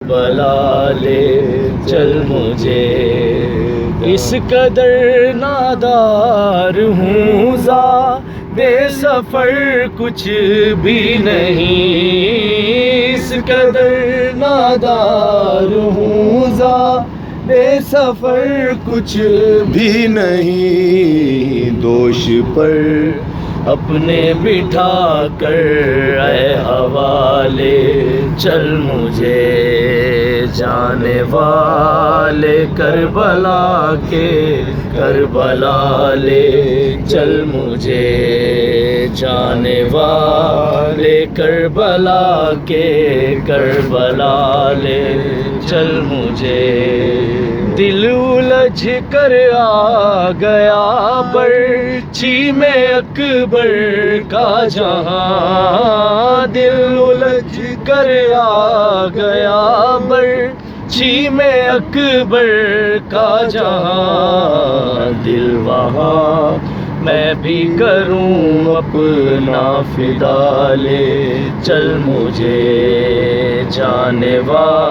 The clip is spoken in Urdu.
بلا لے چل مجھے، اس قدر نادار ہوں زاد سفر کچھ بھی نہیں، اس قدر نادار ہوں زاد سفر کچھ بھی نہیں، دوش پر اپنے بٹھا کر اے حوالے چل مجھے، جانے والے کربلا کے کربلا لے چل مجھے، جانے والے کربلا کے کربلا لے چل مجھے، دل الجھ کر آ گیا برچھی میں اکبر کا جہاں، دل الجھ کر آ گیا برچھی میں اکبر کا جہاں، دل وہاں میں بھی کروں اپنا فدا لے چل مجھے، جانے والے